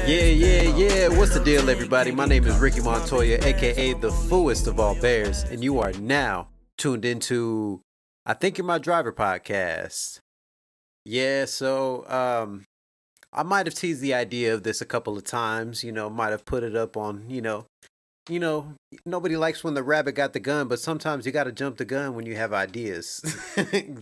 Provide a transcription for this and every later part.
Yeah. What's the deal, everybody? My name is Ricky Montoya, aka the Foolest of All Bears, and you are now tuned into I Think You're My Driver podcast. I might have teased the idea of this a couple of times, might have put it up on, you know, nobody likes when the rabbit got the gun, but sometimes you got to jump the gun when you have ideas.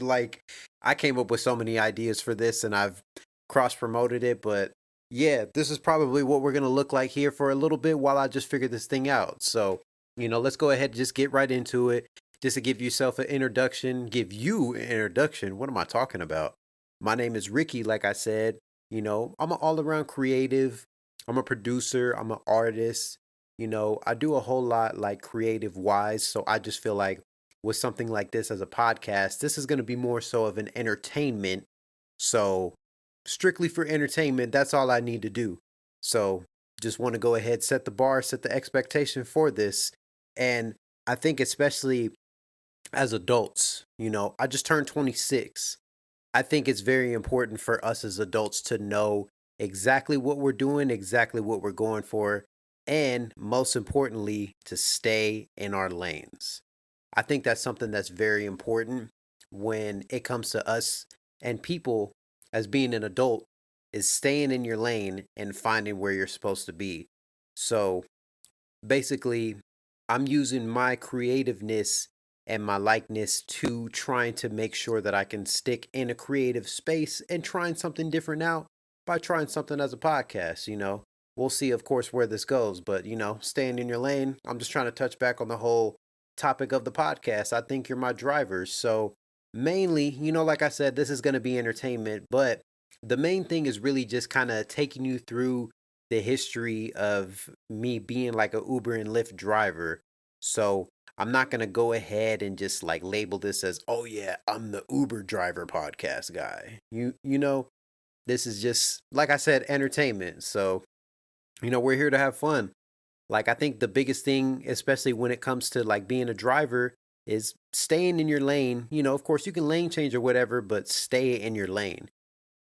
Like, I came up with so many ideas for this and I've cross promoted it, but yeah, this is probably what we're going to look like here for a little bit while I just figure this thing out. So, let's go ahead and just get right into it. Just to give yourself an introduction, give you an introduction. What am I talking about? My name is Ricky, like I said. I'm an all around creative. I'm a producer. I'm an artist. I do a whole lot like creative wise. So I just feel like with something like this as a podcast, this is going to be more so of an entertainment. So strictly for entertainment, that's all I need to do. So just want to go ahead, set the bar, set the expectation for this. And I think, especially as adults, I just turned 26. I think it's very important for us as adults to know exactly what we're doing, exactly what we're going for, and most importantly, to stay in our lanes. I think that's something that's very important when it comes to us and people as being an adult is staying in your lane and finding where you're supposed to be. So basically, I'm using my creativeness and my likeness to trying to make sure that I can stick in a creative space and trying something different out by trying something as a podcast. We'll see, of course, where this goes, but staying in your lane. I'm just trying to touch back on the whole topic of the podcast. I think you're my drivers. So mainly, like I said, this is going to be entertainment, but the main thing is really just kind of taking you through the history of me being like a Uber and Lyft driver. So I'm not gonna go ahead and just like label this as, oh yeah, I'm the Uber driver podcast guy. This is just like I said, entertainment. So, we're here to have fun. Like, I think the biggest thing, especially when it comes to like being a driver, is staying in your lane. Of course you can lane change or whatever, but stay in your lane.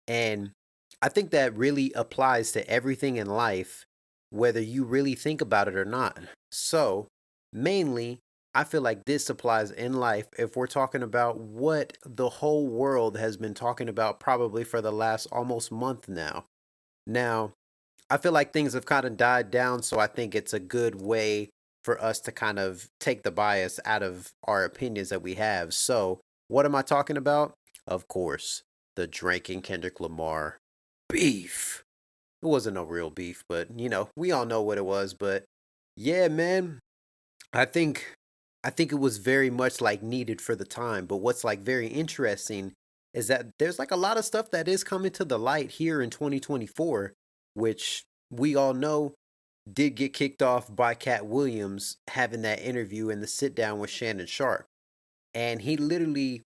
And I think that really applies to everything in life, whether you really think about it or not. So, mainly, I feel like this applies in life if we're talking about what the whole world has been talking about probably for the last almost month now. Now, I feel like things have kind of died down, so I think it's a good way for us to kind of take the bias out of our opinions that we have. So, what am I talking about? Of course, the Drake and Kendrick Lamar beef. It wasn't no real beef, but we all know what it was. But yeah, man, I think I think it was very much like needed for the time. But what's like very interesting is that there's like a lot of stuff that is coming to the light here in 2024, which we all know did get kicked off by Cat Williams having that interview and the sit down with Shannon Sharp. And he literally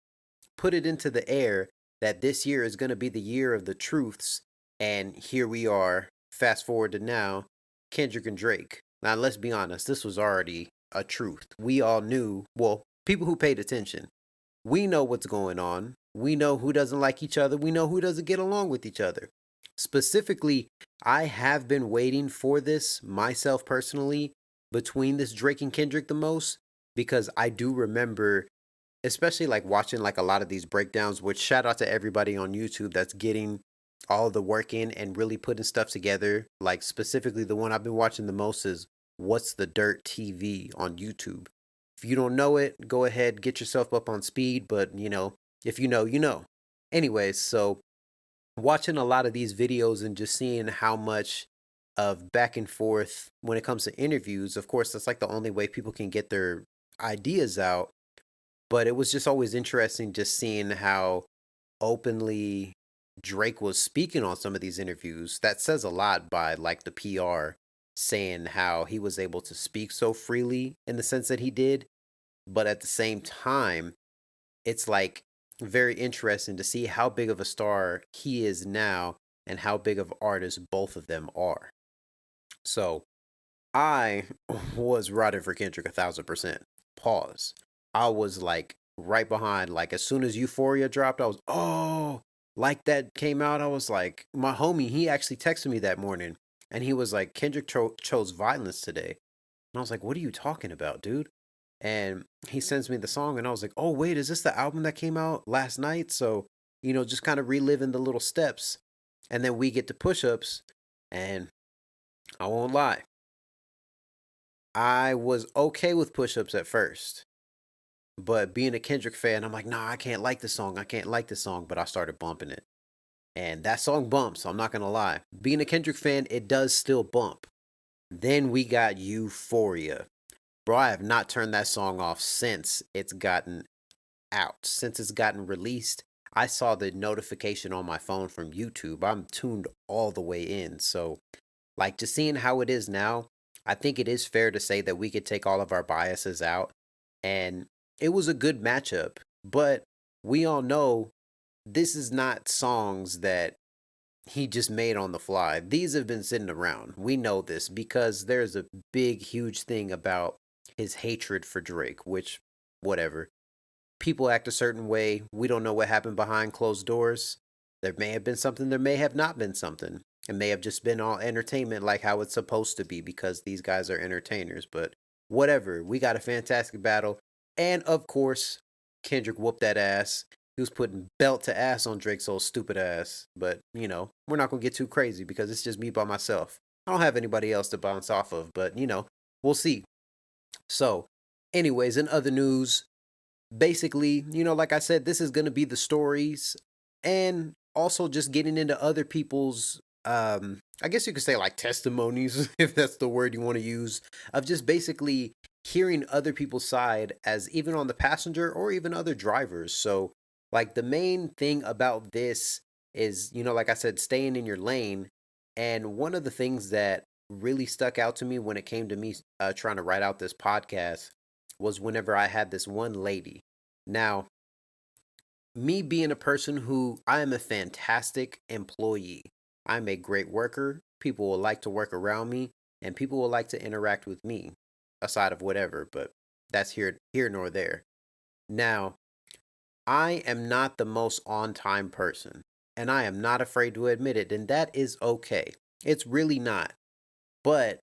put it into the air that this year is going to be the year of the truths. And here we are, fast forward to now, Kendrick and Drake. Now, let's be honest, this was already a truth. We all knew, well, people who paid attention, we know what's going on. We know who doesn't like each other. We know who doesn't get along with each other. Specifically, I have been waiting for this myself personally between this Drake and Kendrick the most because I do remember, especially like watching like a lot of these breakdowns, which shout out to everybody on YouTube that's getting all the work in and really putting stuff together. Like specifically the one I've been watching the most is What's the Dirt TV on YouTube. If you don't know it, go ahead, get yourself up on speed, but if you know, you know. Anyways, so watching a lot of these videos and just seeing how much of back and forth when it comes to interviews, of course, that's like the only way people can get their ideas out. But it was just always interesting just seeing how openly Drake was speaking on some of these interviews. That says a lot by like the PR saying how he was able to speak so freely in the sense that he did. But at the same time, it's like very interesting to see how big of a star he is now and how big of artists both of them are. So I was riding for Kendrick 1,000%. Pause. I was like right behind. Like as soon as Euphoria dropped, I was like that came out. I was like, my homie, he actually texted me that morning, And he was like, Kendrick chose violence today. And I was like, what are you talking about, dude? And he sends me the song, and I was like, oh, wait, is this the album that came out last night? So, just kind of reliving the little steps. And then we get to push ups, and I won't lie, I was okay with push ups at first. But being a Kendrick fan, I'm like, nah, I can't like this song. I can't like this song. But I started bumping it. And that song bumps, I'm not going to lie. Being a Kendrick fan, it does still bump. Then we got Euphoria. Bro, I have not turned that song off since it's gotten out, since it's gotten released. I saw the notification on my phone from YouTube. I'm tuned all the way in. So, like, just seeing how it is now, I think it is fair to say that we could take all of our biases out. And it was a good matchup. But we all know this is not songs that he just made on the fly. These have been sitting around. We know this because there's a big, huge thing about his hatred for Drake, which, whatever. People act a certain way. We don't know what happened behind closed doors. There may have been something, there may have not been something. It may have just been all entertainment like how it's supposed to be because these guys are entertainers. But whatever, we got a fantastic battle. And of course, Kendrick whooped that ass. He was putting belt to ass on Drake's old stupid ass. But, we're not going to get too crazy because it's just me by myself. I don't have anybody else to bounce off of, but, we'll see. So, anyways, in other news, basically, like I said, this is going to be the stories and also just getting into other people's, I guess you could say like testimonies, if that's the word you want to use, of just basically hearing other people's side as even on the passenger or even other drivers. So, like, the main thing about this is, like I said, staying in your lane. And one of the things that really stuck out to me when it came to me trying to write out this podcast was whenever I had this one lady. Now, me being a person who I am a fantastic employee, I'm a great worker. People will like to work around me, and people will like to interact with me, aside of whatever. But that's here nor there. Now, I am not the most on time person, and I am not afraid to admit it, and that is okay. It's really not. But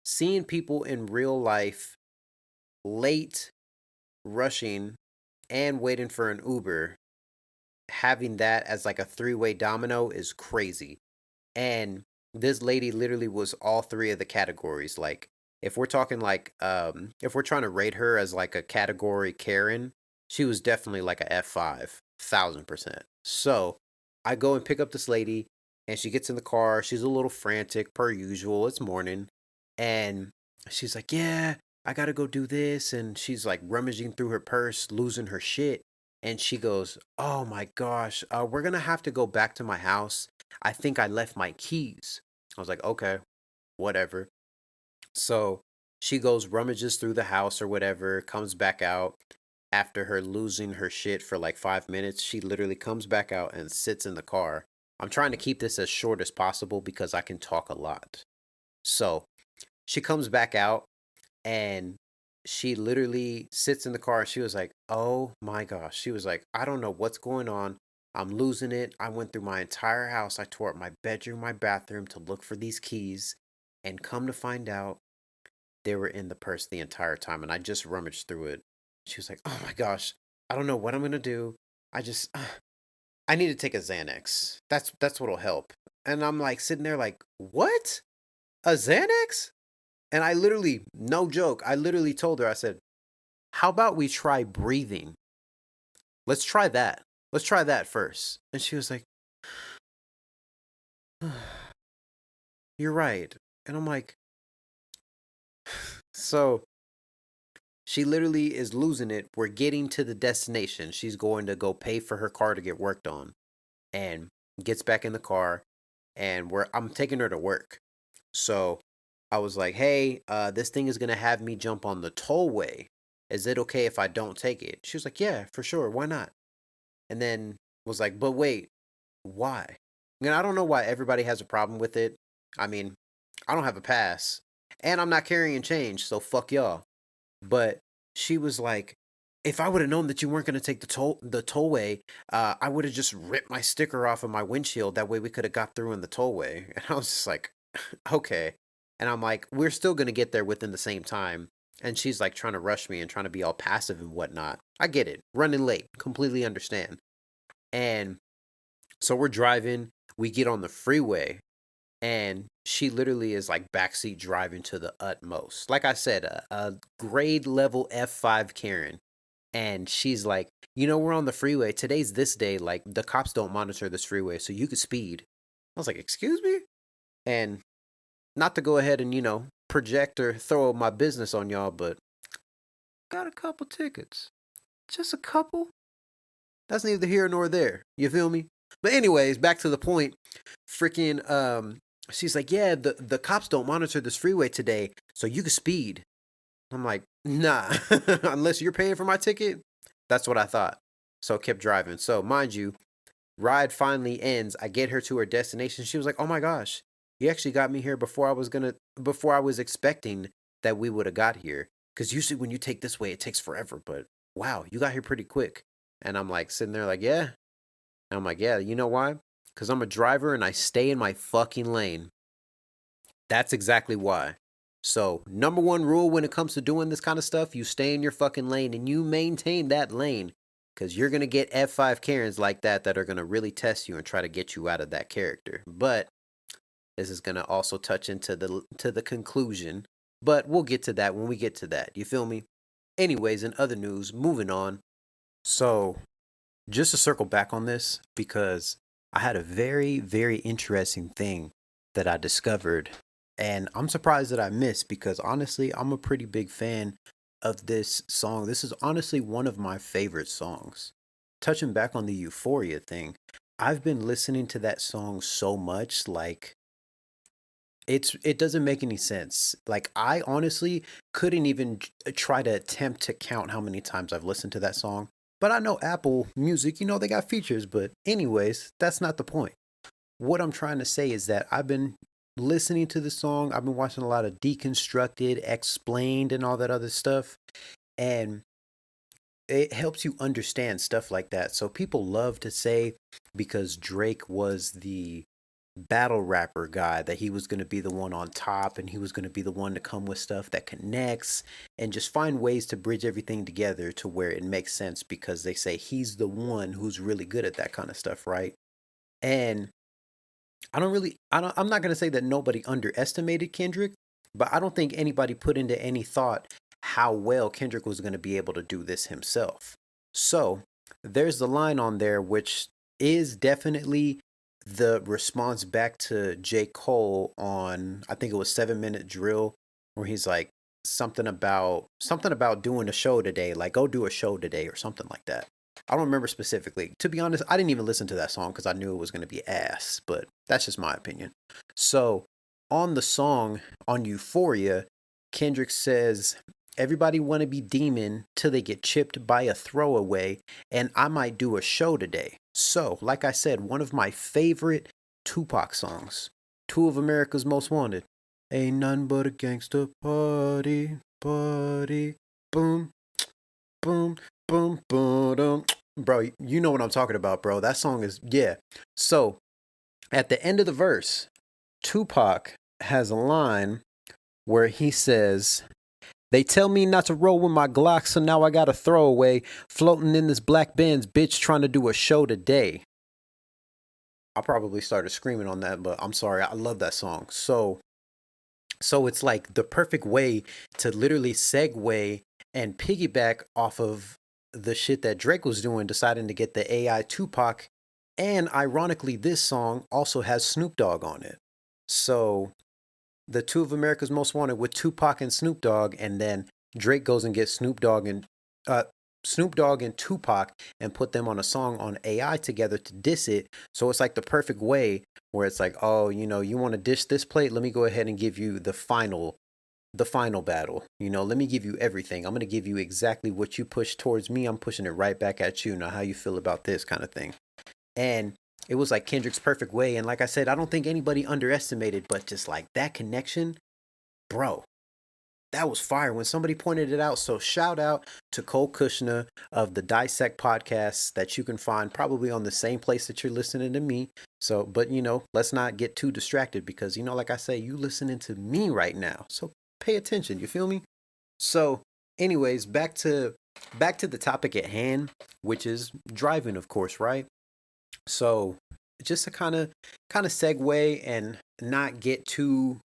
seeing people in real life late, rushing, and waiting for an Uber, having that as like a three-way domino is crazy. And this lady literally was all three of the categories. Like, if we're talking like if we're trying to rate her as like a category Karen, she was definitely like a F5, 1000%. So I go and pick up this lady, and she gets in the car. She's a little frantic per usual. It's morning. And she's like, yeah, I gotta go do this. And she's like rummaging through her purse, losing her shit. And she goes, oh my gosh, we're gonna have to go back to my house. I think I left my keys. I was like, okay, whatever. So she goes, rummages through the house or whatever, comes back out after her losing her shit for like 5 minutes. She literally comes back out and sits in the car. I'm trying to keep this as short as possible because I can talk a lot. So she comes back out, and she literally sits in the car, and she was like, oh my gosh. She was like, I don't know what's going on. I'm losing it. I went through my entire house. I tore up my bedroom, my bathroom to look for these keys. And come to find out, they were in the purse the entire time. And I just rummaged through it. She was like, oh my gosh, I don't know what I'm going to do. I just, I need to take a Xanax. That's what'll help. And I'm like sitting there like, what? A Xanax? And I literally, no joke, I literally told her, I said, how about we try breathing? Let's try that. Let's try that first. And she was like, you're right. And I'm like, so she literally is losing it. We're getting to the destination. She's going to go pay for her car to get worked on, and gets back in the car, and I'm taking her to work. So I was like, hey, this thing is going to have me jump on the tollway. Is it okay if I don't take it? She was like, yeah, for sure. Why not? And then was like, but wait, why? And I don't know why everybody has a problem with it. I mean, I don't have a pass, and I'm not carrying change, so fuck y'all. But she was like, if I would have known that you weren't going to take the tollway, I would have just ripped my sticker off of my windshield. That way we could have got through in the tollway. And I was just like, Okay. And I'm like, we're still gonna get there within the same time. And she's like trying to rush me and trying to be all passive and whatnot. I get it. Running late. Completely understand. And so we're driving, we get on the freeway, and she literally is like backseat driving to the utmost. Like I said, a grade level F5 Karen. And she's like, we're on the freeway. Today's this day. Like, the cops don't monitor this freeway, so you could speed. I was like, excuse me? And not to go ahead and, project or throw my business on y'all, but got a couple tickets. Just a couple? That's neither here nor there. You feel me? But anyways, back to the point. Freaking she's like, yeah, the cops don't monitor this freeway today, so you can speed. I'm like, nah, unless you're paying for my ticket. That's what I thought. So kept driving. So mind you, ride finally ends. I get her to her destination. She was like, oh my gosh, you actually got me here before I was expecting that we would have got here. Because usually when you take this way, it takes forever. But wow, you got here pretty quick. And I'm like sitting there like, yeah. And I'm like, yeah, you know why? Because I'm a driver and I stay in my fucking lane. That's exactly why. So, number one rule when it comes to doing this kind of stuff, you stay in your fucking lane and you maintain that lane. Because you're going to get F5 Karens like that are going to really test you and try to get you out of that character. But this is going to also touch into the conclusion. But we'll get to that when we get to that. You feel me? Anyways, in other news, moving on. So, just to circle back on this, because I had a very, very interesting thing that I discovered. And I'm surprised that I missed because honestly, I'm a pretty big fan of this song. This is honestly one of my favorite songs. Touching back on the Euphoria thing, I've been listening to that song so much, like it doesn't make any sense. Like I honestly couldn't even try to attempt to count how many times I've listened to that song. But I know Apple Music, they got features, but anyways, that's not the point. What I'm trying to say is that I've been listening to the song, I've been watching a lot of Deconstructed, Explained, and all that other stuff. And it helps you understand stuff like that. So people love to say because Drake was the battle rapper guy that he was going to be the one on top and he was going to be the one to come with stuff that connects and just find ways to bridge everything together to where it makes sense because they say he's the one who's really good at that kind of stuff, right? And I'm not going to say that nobody underestimated Kendrick, but I don't think anybody put into any thought how well Kendrick was going to be able to do this himself. So there's the line on there, which is definitely the response back to J. Cole on, I think it was 7 Minute Drill, where he's like, something about doing a show today, like go do a show today or something like that. I don't remember specifically. To be honest, I didn't even listen to that song because I knew it was going to be ass, but that's just my opinion. So, on the song on Euphoria, Kendrick says, everybody want to be demon till they get chipped by a throwaway, and I might do a show today. So, like I said, one of my favorite Tupac songs, Two of America's Most Wanted. Ain't nothing but a gangster party, party, boom, boom, boom, boom. Bro, you know what I'm talking about, bro. That song is, yeah. So, at the end of the verse, Tupac has a line where he says, they tell me not to roll with my Glock, so now I got a throwaway. Floating in this black Benz, bitch, trying to do a show today. I probably started screaming on that, but I'm sorry. I love that song. So it's like the perfect way to literally segue and piggyback off of the shit that Drake was doing, deciding to get the AI Tupac. And ironically, this song also has Snoop Dogg on it. So the Two of America's Most Wanted with Tupac and Snoop Dogg, and then Drake goes and gets Snoop Dogg and Tupac and put them on a song on AI together to diss it. So it's like the perfect way where it's like, oh, you want to dish this plate? Let me go ahead and give you the final battle. Let me give you everything. I'm going to give you exactly what you push towards me. I'm pushing it right back at you. Now, how you feel about this kind of thing? And it was like Kendrick's perfect way. And like I said, I don't think anybody underestimated, but just like that connection, bro, that was fire when somebody pointed it out. So shout out to Cole Kushner of the Dissect podcast that you can find probably on the same place that you're listening to me. So, but let's not get too distracted because like I say, you listening to me right now. So pay attention. You feel me? So, anyways, back to the topic at hand, which is driving, of course, right? So, just to kind of segue and not get too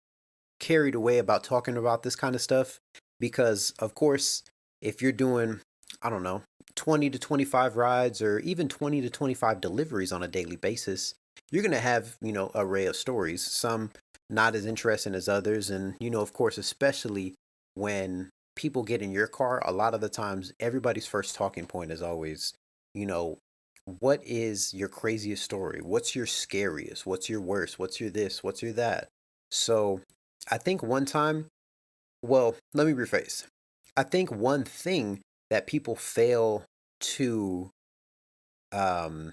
carried away about talking about this kind of stuff because of course if you're doing, I don't know, 20 to 25 rides or even 20 to 25 deliveries on a daily basis, you're going to have array of stories, some not as interesting as others. And of course, especially when people get in your car, a lot of the times everybody's first talking point is always, you know what is your craziest story, what's your scariest, what's your worst, what's your this, what's your that. So I think one time, well, let me rephrase. I think one thing that people fail to um,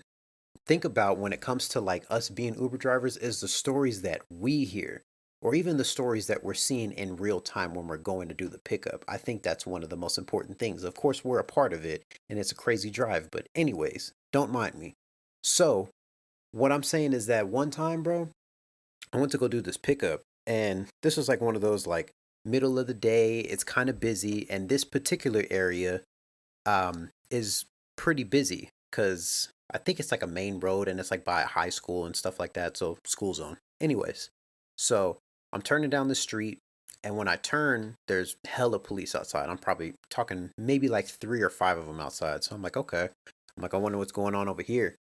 think about when it comes to like us being Uber drivers is the stories that we hear, or even the stories that we're seeing in real time when we're going to do the pickup. I think that's one of the most important things. Of course, we're a part of it, and it's a crazy drive, but, anyways, don't mind me. So, what I'm saying is that one time, bro, I went to go do this pickup, and this was like one of those like middle of the day. It's kind of busy, and this particular area is pretty busy because I think it's like a main road and it's like by a high school and stuff like that. So school zone. Anyways, so I'm turning down the street, and when I turn, there's hella police outside. I'm probably talking maybe like three or five of them outside. So I'm like, okay. I'm like, I wonder what's going on over here.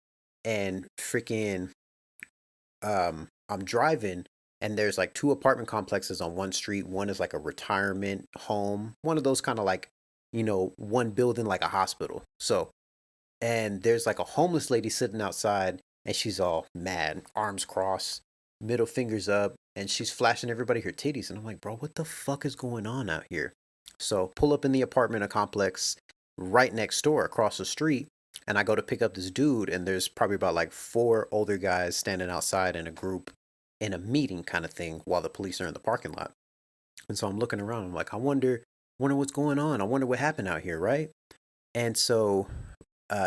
And freaking I'm driving, and there's like two apartment complexes on one street. One is like a retirement home, one of those kind of like, one building like a hospital. So, and there's like a homeless lady sitting outside, and she's all mad, arms crossed, middle fingers up, and she's flashing everybody her titties. And I'm like, bro, what the fuck is going on out here? So pull up in the apartment complex right next door across the street, and I go to pick up this dude, and there's probably about like four older guys standing outside in a group in a meeting kind of thing while the police are in the parking lot. And so I'm looking around. I'm like, I wonder what's going on. I wonder what happened out here, right? And so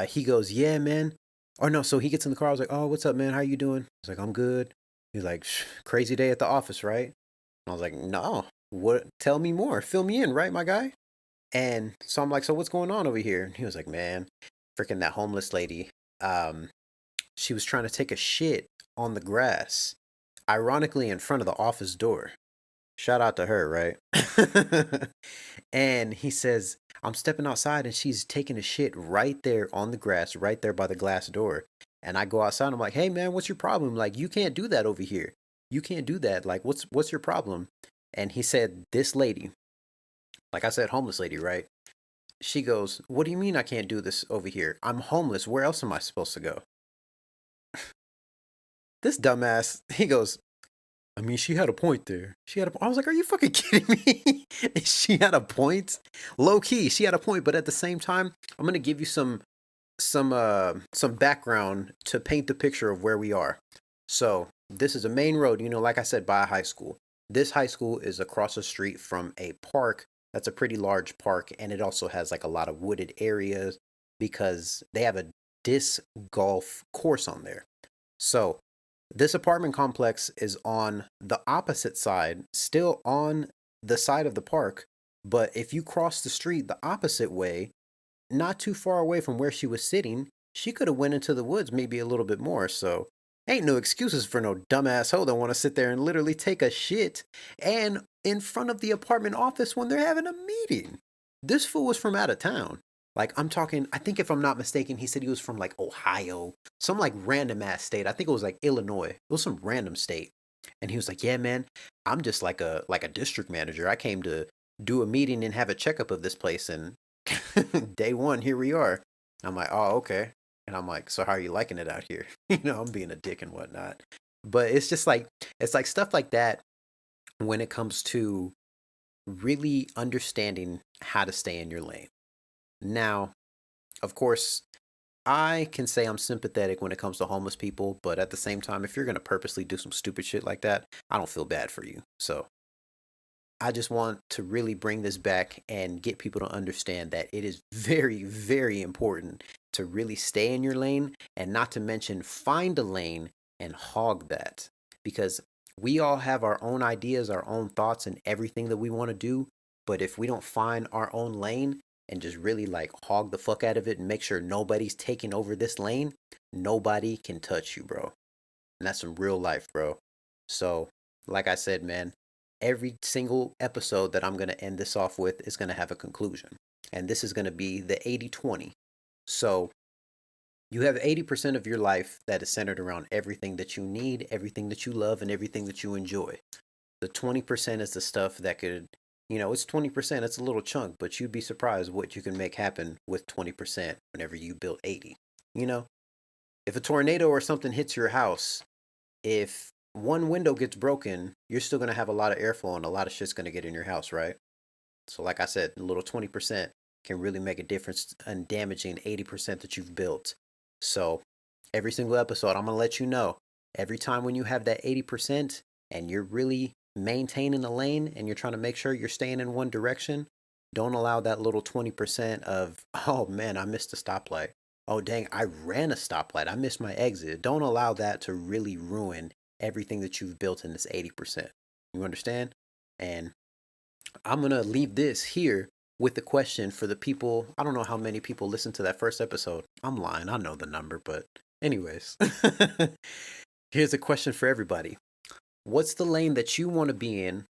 he goes, yeah, man. Or no, so he gets in the car. I was like, oh, what's up, man? How you doing? He's like, I'm good. He's like, crazy day at the office, right? And I was like, no, what? Tell me more. Fill me in, right, my guy? And so I'm like, so what's going on over here? And he was like, man, freaking that homeless lady. Um, she was trying to take a shit on the grass, ironically in front of the office door. Shout out to her, right? And he says, I'm stepping outside and she's taking a shit right there on the grass, right there by the glass door. And I go outside and I'm like, hey man, what's your problem? Like, you can't do that over here. You can't do that. Like, what's your problem? And he said, this lady, like I said, homeless lady, right? She goes, what do you mean I can't do this over here? I'm homeless. Where else am I supposed to go? This dumbass, he goes, I mean, she had a point there. I was like, are you fucking kidding me? She had a point. Low key, she had a point, but at the same time, I'm gonna give you some background to paint the picture of where we are. So this is a main road, like I said, by a high school. This high school is across the street from a park that's a pretty large park, and it also has like a lot of wooded areas because they have a disc golf course on there. So this apartment complex is on the opposite side, still on the side of the park. But if you cross the street the opposite way, not too far away from where she was sitting, she could have went into the woods maybe a little bit more. So ain't no excuses for no dumbass hoe that want to sit there and literally take a shit and in front of the apartment office when they're having a meeting. This fool was from out of town. Like, I'm talking, I think if I'm not mistaken, he said he was from like Ohio, some like random ass state. I think it was like Illinois. It was some random state. And he was like, "Yeah, man, I'm just like a district manager. I came to do a meeting and have a checkup of this place, and day one, here we are." I'm like, "Oh, okay." And I'm like, "So how are you liking it out here?" I'm being a dick and whatnot. But it's just like it's like stuff like that when it comes to really understanding how to stay in your lane. Now, of course, I can say I'm sympathetic when it comes to homeless people, but at the same time, if you're gonna purposely do some stupid shit like that, I don't feel bad for you. So I just want to really bring this back and get people to understand that it is very, very important to really stay in your lane, and not to mention find a lane and hog that. Because we all have our own ideas, our own thoughts, and everything that we want to do. But if we don't find our own lane and just really like hog the fuck out of it and make sure nobody's taking over this lane, nobody can touch you, bro. And that's some real life, bro. So, like I said, man, every single episode that I'm going to end this off with is going to have a conclusion. And this is going to be the 80-20. So, you have 80% of your life that is centered around everything that you need, everything that you love, and everything that you enjoy. The 20% is the stuff that could, it's 20%, it's a little chunk, but you'd be surprised what you can make happen with 20% whenever you build 80. If a tornado or something hits your house, if one window gets broken, you're still going to have a lot of airflow and a lot of shit's going to get in your house, right? So like I said, a little 20% can really make a difference in damaging 80% that you've built. So every single episode, I'm going to let you know, every time when you have that 80% and you're really maintaining a lane and you're trying to make sure you're staying in one direction, don't allow that little 20% of, oh man, I missed a stoplight. Oh dang, I ran a stoplight. I missed my exit. Don't allow that to really ruin everything that you've built in this 80%. You understand? And I'm going to leave this here with the question for the people. I don't know how many people listened to that first episode. I'm lying. I know the number, but anyways, here's a question for everybody. What's the lane that you want to be in,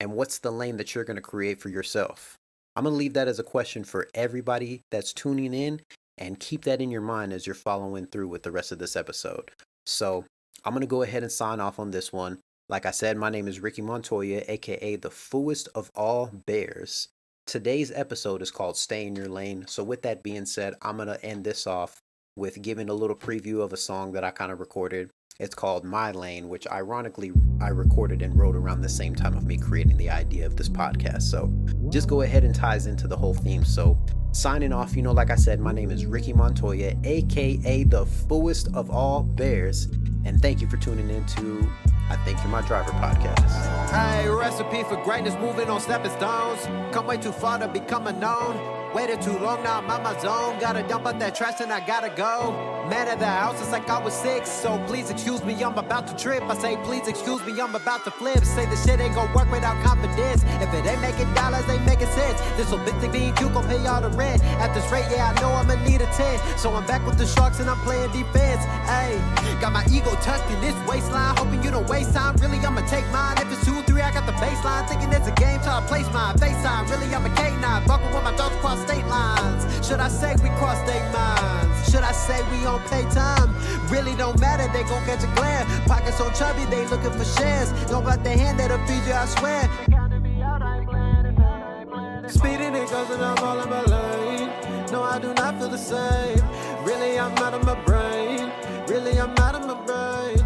and what's the lane that you're going to create for yourself? I'm going to leave that as a question for everybody that's tuning in, and keep that in your mind as you're following through with the rest of this episode. So I'm going to go ahead and sign off on this one. Like I said, my name is Ricky Montoya, aka the Fooest of All Bears. Today's episode is called Stay in Your Lane. So with that being said, I'm going to end this off with giving a little preview of a song that I kind of recorded. It's called My Lane, which ironically I recorded and wrote around the same time of me creating the idea of this podcast. So just go ahead and ties into the whole theme. So signing off, like I said, my name is Ricky Montoya, aka the Fooest of All Bears. And thank you for tuning in to I Think You're My Driver podcast. Hey, recipe for greatness, moving on stepping stones. Come way too far to become unknown. Waited too long, now I'm out my zone. Gotta dump out that trash and I gotta go. Man at the house, it's like I was 6. So please excuse me, I'm about to trip. I say please excuse me, I'm about to flip. Say the shit ain't gonna work without confidence. If it ain't making dollars, ain't making sense. This little bitch being cute gon' pay all the rent. At this rate, yeah, I know I'ma need a 10. So I'm back with the Sharks and I'm playing defense. Ayy, got my ego tucked in this waistline. Hoping you don't waste time, really I'ma take mine. If it's 2-3, I got the baseline. Thinking it's a game, try to place mine. FaceTime, really I'm a K9. Buckle with my dogs across state lines. Should I say we cross state minds? Should I say we on pay time? Really don't matter, they gon' catch a glare. Pockets so chubby, they looking for shares. Don't got the hand that'll feed you, I swear. Speeding it goes and I'm all in my lane. No, I do not feel the same. Really, I'm out of my brain. Really, I'm out of my brain.